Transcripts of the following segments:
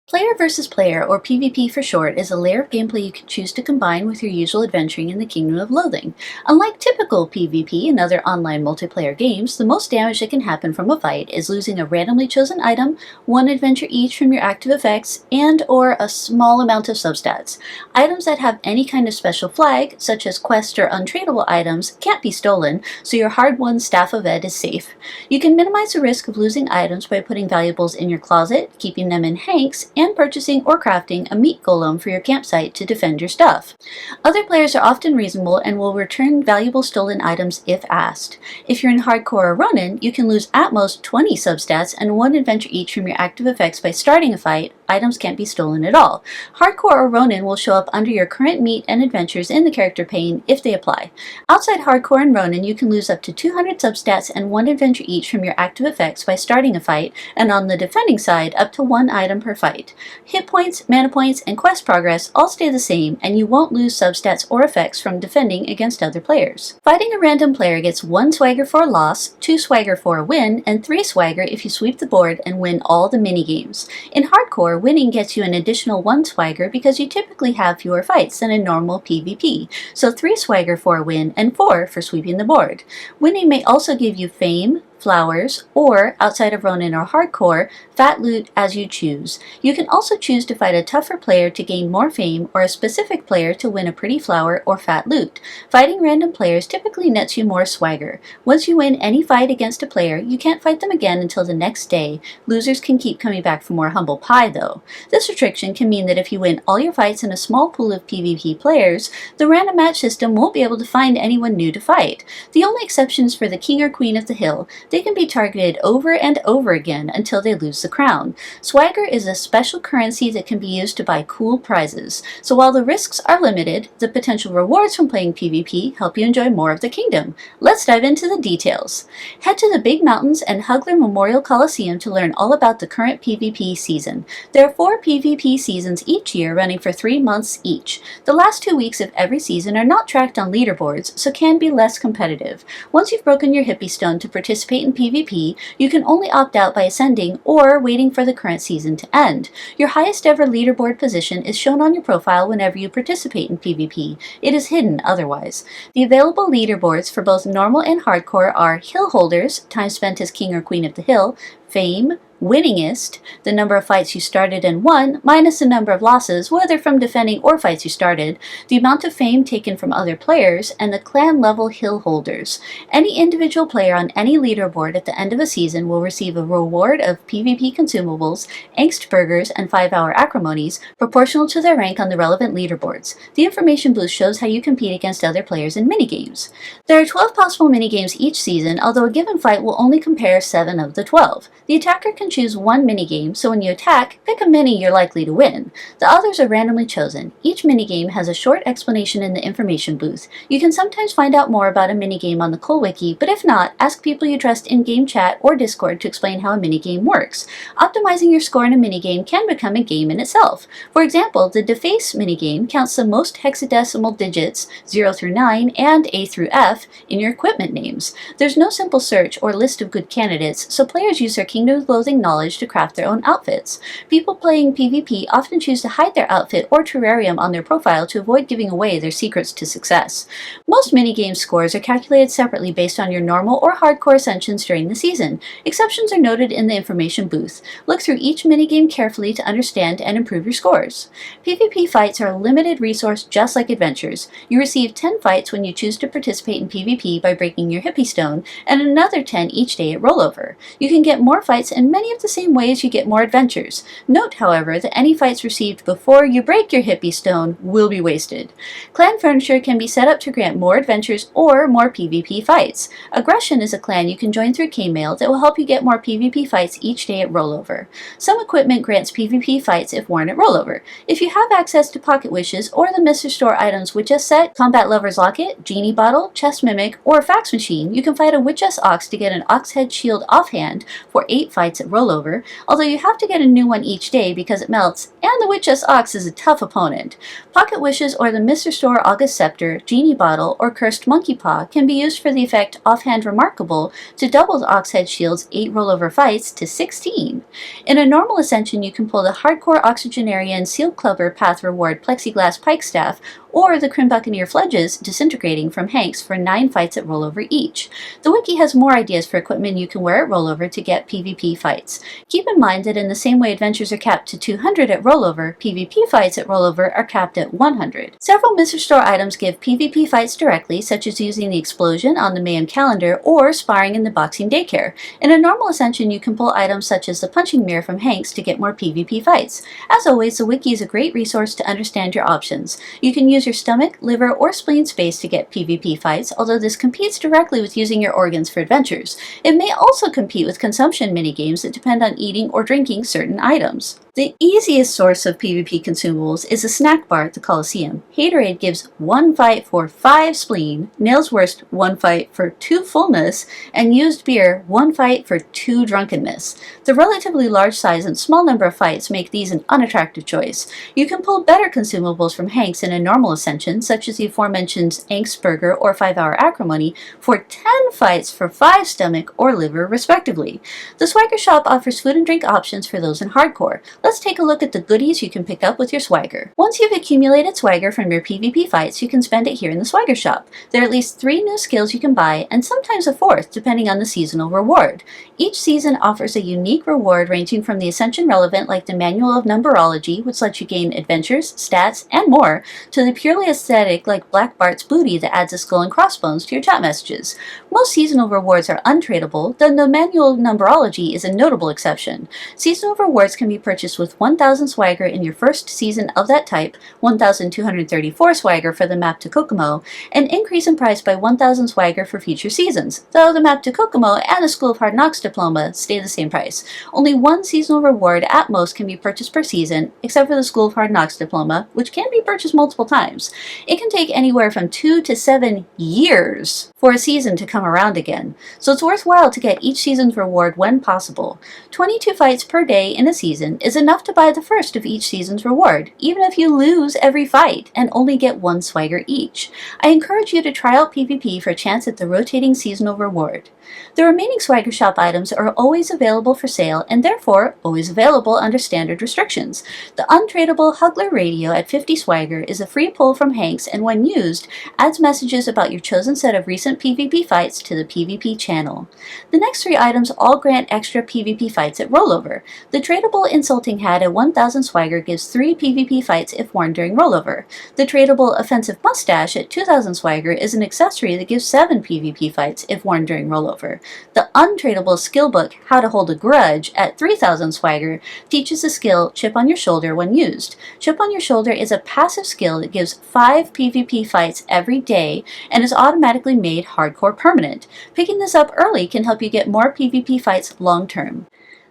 Player versus player, or PvP for short, is a layer of gameplay you can choose to combine with your usual adventuring in the Kingdom of Loathing. Unlike typical PvP and other online multiplayer games, the most damage that can happen from a fight is losing a randomly chosen item, one adventure each from your active effects, and/or a small amount of substats. Items that have any kind of special flag, such as quest or untradeable items, can't be stolen, so your hard-won Staff of Ed is safe. You can minimize the risk of losing items by putting valuables in your closet, keeping them in hanks, and purchasing or crafting a meat golem for your campsite to defend your stuff. Other players are often reasonable and will return valuable stolen items if asked. If you're in Hardcore or Ronin, you can lose at most 20 substats and one adventure each from your active effects by starting a fight. Items can't be stolen at all. Hardcore or Ronin will show up under your current meat and adventures in the character pane if they apply. Outside Hardcore and Ronin, you can lose up to 200 substats and one adventure each from your active effects by starting a fight, and on the defending side, up to one item per fight. Hit points, mana points, and quest progress all stay the same, and you won't lose substats or effects from defending against other players. Fighting a random player gets 1 swagger for a loss, 2 swagger for a win, and 3 swagger if you sweep the board and win all the minigames. In Hardcore, winning gets you an additional 1 swagger because you typically have fewer fights than in normal PvP, so 3 swagger for a win and 4 for sweeping the board. Winning may also give you fame, flowers, or, outside of Ronin or Hardcore, fat loot as you choose. You can also choose to fight a tougher player to gain more fame, or a specific player to win a pretty flower or fat loot. Fighting random players typically nets you more swagger. Once you win any fight against a player, you can't fight them again until the next day. Losers can keep coming back for more humble pie, though. This restriction can mean that if you win all your fights in a small pool of PvP players, the random match system won't be able to find anyone new to fight. The only exception is for the king or queen of the hill. They can be targeted over and over again until they lose the crown. Swagger is a special currency that can be used to buy cool prizes. So while the risks are limited, the potential rewards from playing PvP help you enjoy more of the kingdom. Let's dive into the details. Head to the Big Mountains and Hugler Memorial Coliseum to learn all about the current PvP season. There are 4 PvP seasons each year running for 3 months each. The last 2 weeks of every season are not tracked on leaderboards, so can be less competitive. Once you've broken your hippie stone to participate in PvP, you can only opt out by ascending or waiting for the current season to end. Your highest ever leaderboard position is shown on your profile whenever you participate in PvP. It is hidden otherwise. The available leaderboards for both normal and hardcore are Hill Holders, time spent as king or queen of the hill, Fame, Winningest, the number of fights you started and won, minus the number of losses, whether from defending or fights you started, the amount of fame taken from other players, and the clan level hill holders. Any individual player on any leaderboard at the end of a season will receive a reward of PvP consumables, angst burgers, and 5-hour acrimonies, proportional to their rank on the relevant leaderboards. The information booth shows how you compete against other players in minigames. There are 12 possible minigames each season, although a given fight will only compare 7 of the 12. The attacker can choose one minigame, so when you attack, pick a mini you're likely to win. The others are randomly chosen. Each minigame has a short explanation in the information booth. You can sometimes find out more about a minigame on the Cole Wiki, but if not, ask people you trust in game chat or Discord to explain how a minigame works. Optimizing your score in a minigame can become a game in itself. For example, the Deface minigame counts the most hexadecimal digits, 0 through 9 and A through F, in your equipment names. There's no simple search or list of good candidates, so players use their Kingdom of Loathing knowledge to craft their own outfits. People playing PvP often choose to hide their outfit or terrarium on their profile to avoid giving away their secrets to success. Most minigame scores are calculated separately based on your normal or hardcore ascensions during the season. Exceptions are noted in the information booth. Look through each minigame carefully to understand and improve your scores. PvP fights are a limited resource just like adventures. You receive 10 fights when you choose to participate in PvP by breaking your hippie stone, and another 10 each day at rollover. You can get more fights in many of the same ways you get more adventures. Note, however, that any fights received before you break your hippie stone will be wasted. Clan furniture can be set up to grant more adventures or more PvP fights. Aggression is a clan you can join through K-Mail that will help you get more PvP fights each day at rollover. Some equipment grants PvP fights if worn at rollover. If you have access to Pocket Wishes or the Mr. Store items Witchess Set, Combat Lover's Locket, Genie Bottle, Chest Mimic, or Fax Machine, you can fight a Witchess Ox to get an Ox Head Shield offhand for 8 fights at rollover. rollover, although you have to get a new one each day because it melts, and the Witch's Ox is a tough opponent. Pocket Wishes or the Mr. Store August Scepter, Genie Bottle, or Cursed Monkey Paw can be used for the effect Offhand Remarkable to double the Oxhead Shield's 8 rollover fights to 16. In a normal ascension, you can pull the Hardcore Oxygenarian Sealed Clubber Path Reward Plexiglass Pike Staff or the Crim Buccaneer Fledges Disintegrating from Hanks for 9 fights at rollover each. The wiki has more ideas for equipment you can wear at rollover to get PvP fights. Keep in mind that in the same way adventures are capped to 200 at rollover, PvP fights at rollover are capped at 100. Several Mr. Store items give PvP fights directly, such as using the explosion on the Mayhem calendar or sparring in the boxing daycare. In a normal ascension, you can pull items such as the punching mirror from Hanks to get more PvP fights. As always, the wiki is a great resource to understand your options. You can use your stomach, liver, or spleen space to get PvP fights, although this competes directly with using your organs for adventures. It may also compete with consumption minigames that depend on eating or drinking certain items. The easiest source of PvP consumables is a snack bar at the Coliseum. Haterade gives 1 fight for 5 spleen, Nails Worst 1 fight for 2 fullness, and Used Beer 1 fight for 2 drunkenness. The relatively large size and small number of fights make these an unattractive choice. You can pull better consumables from Hanks in a normal ascension, such as the aforementioned Angst Burger or 5-hour Acrimony, for 10 fights for 5 stomach or liver, respectively. The Swagger Shop offers food and drink options for those in hardcore. Let's take a look at the goodies you can pick up with your swagger. Once you've accumulated swagger from your PvP fights, you can spend it here in the Swagger Shop. There are at least 3 new skills you can buy, and sometimes a 4th, depending on the seasonal reward. Each season offers a unique reward ranging from the Ascension relevant, like the Manual of Numberology, which lets you gain adventures, stats, and more, to the purely aesthetic, like Black Bart's Booty that adds a skull and crossbones to your chat messages. Most seasonal rewards are untradeable, though the Manual of Numberology is a notable exception. Seasonal rewards can be purchased with 1,000 swagger in your first season of that type, 1,234 swagger for the map to Kokomo, and increase in price by 1,000 swagger for future seasons, though the map to Kokomo and the School of Hard Knocks diploma stay the same price. Only 1 seasonal reward at most can be purchased per season, except for the School of Hard Knocks diploma, which can be purchased multiple times. It can take anywhere from 2 to 7 years for a season to come around again, so it's worthwhile to get each season's reward when possible. 22 fights per day in a season is enough to buy the first of each season's reward, even if you lose every fight and only get 1 swagger each. I encourage you to try out PvP for a chance at the rotating seasonal reward. The remaining Swagger Shop items are always available for sale and therefore always available under standard restrictions. The untradeable Hugler Radio at 50 swagger is a free pull from Hanks and when used, adds messages about your chosen set of recent PvP fights to the PvP channel. The next 3 items all grant extra PvP fights at rollover. The tradable Insulting Hat at 1,000 swagger gives 3 PvP fights if worn during rollover. The tradable Offensive Mustache at 2,000 swagger is an accessory that gives 7 PvP fights if worn during rollover. The untradeable skill book How to Hold a Grudge at 3,000 swagger teaches the skill Chip on Your Shoulder when used. Chip on Your Shoulder is a passive skill that gives 5 PvP fights every day and is automatically made hardcore permanent. Picking this up early can help you get more PvP fights long term.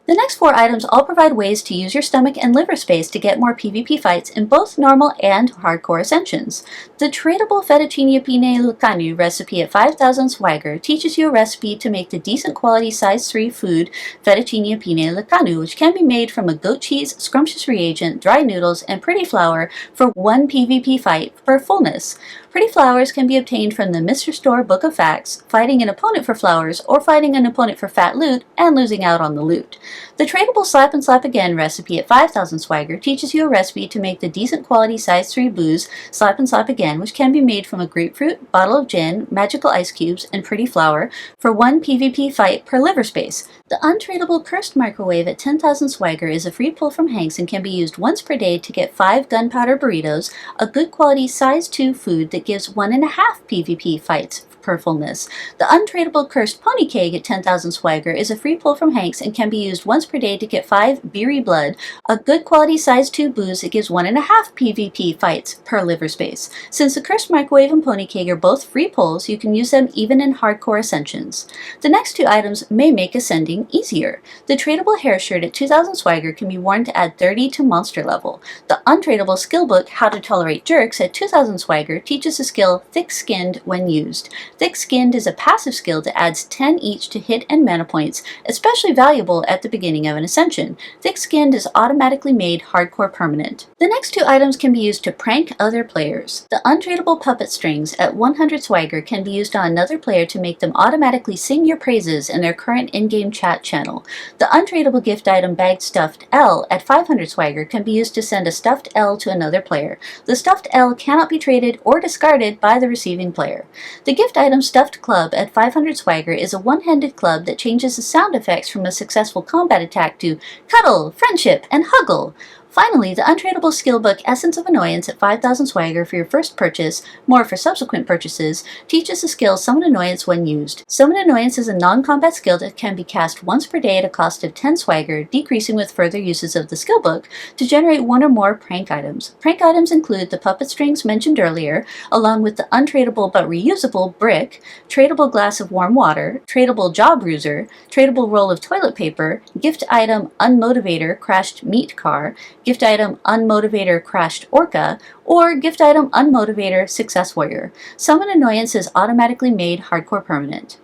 The next 4 items all provide ways to use your stomach and liver space to get more PvP fights in both normal and hardcore ascensions. The tradable Fettuccine Pine Lucanu recipe at 5,000 swagger teaches you a recipe to make the decent quality size 3 food Fettuccine Pine Lucanu, which can be made from a goat cheese, scrumptious reagent, dry noodles, and pretty flour for 1 PvP fight per fullness. Pretty flowers can be obtained from the Mr. Store Book of Facts, fighting an opponent for flowers, or fighting an opponent for fat loot, and losing out on the loot. The tradable Slap and Slap Again recipe at 5,000 swagger teaches you a recipe to make the decent quality size 3 booze Slap and Slap Again, which can be made from a grapefruit, bottle of gin, magical ice cubes, and pretty flour for 1 PvP fight per liver space. The untradeable Cursed Microwave at 10,000 swagger is a free pull from Hanks and can be used once per day to get 5 gunpowder burritos, a good quality size 2 food that gives 1.5 PvP fights per fullness. The untradeable Cursed Pony Keg at 10,000 swagger is a free pull from Hanks and can be used once per day to get 5 Beery Blood, a good quality size 2 booze that gives 1.5 PvP fights per liver space. Since the Cursed Microwave and Pony Keg are both free pulls, you can use them even in hardcore ascensions. The next 2 items may make ascending easier. The tradable Hair Shirt at 2,000 swagger can be worn to add 30 to monster level. The untradeable skill book How to Tolerate Jerks at 2,000 swagger teaches the skill Thick Skinned when used. Thick-Skinned is a passive skill that adds 10 each to hit and mana points, especially valuable at the beginning of an ascension. Thick-Skinned is automatically made hardcore permanent. The next two items can be used to prank other players. The untradeable puppet strings at 100 swagger can be used on another player to make them automatically sing your praises in their current in-game chat channel. The untradeable gift item bagged stuffed L at 500 swagger can be used to send a stuffed L to another player. The stuffed L cannot be traded or discarded by the receiving player. The gift item stuffed club at 500 swagger is a one-handed club that changes the sound effects from a successful combat attack to cuddle, friendship, and huggle. Finally, the untradeable skill book Essence of Annoyance at 5,000 swagger for your first purchase, more for subsequent purchases, teaches the skill Summon Annoyance when used. Summon Annoyance is a non-combat skill that can be cast once per day at a cost of 10 swagger, decreasing with further uses of the skill book, to generate one or more prank items. Prank items include the puppet strings mentioned earlier, along with the untradeable but reusable brick, tradable glass of warm water, tradable jaw bruiser, tradable roll of toilet paper, gift item Unmotivator crashed meat car, gift item Unmotivator Crashed Orca, or gift item Unmotivator Success Warrior. Summon Annoyance is automatically made hardcore permanent.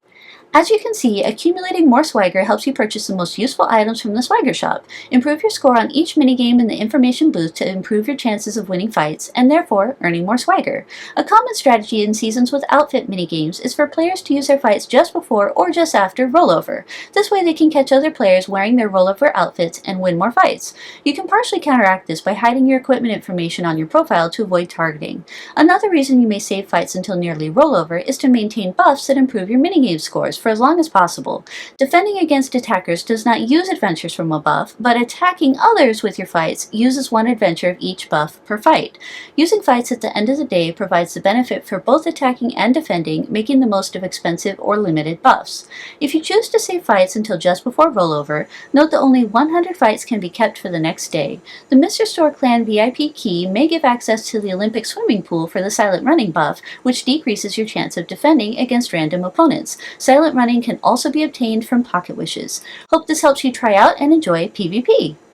As you can see, accumulating more swagger helps you purchase the most useful items from the swagger shop. Improve your score on each minigame in the information booth to improve your chances of winning fights, and therefore earning more swagger. A common strategy in Seasons with Outfit minigames is for players to use their fights just before or just after rollover. This way they can catch other players wearing their rollover outfits and win more fights. You can partially counteract this by hiding your equipment information on your profile to avoid targeting. Another reason you may save fights until nearly rollover is to maintain buffs that improve your minigame scores for as long as possible. Defending against attackers does not use adventures from a buff, but attacking others with your fights uses one adventure of each buff per fight. Using fights at the end of the day provides the benefit for both attacking and defending, making the most of expensive or limited buffs. If you choose to save fights until just before rollover, note that only 100 fights can be kept for the next day. The Mr. Store Clan VIP key may give access to the Olympic swimming pool for the silent running buff, which decreases your chance of defending against random opponents. Silent running can also be obtained from pocket wishes. Hope this helps you try out and enjoy PvP!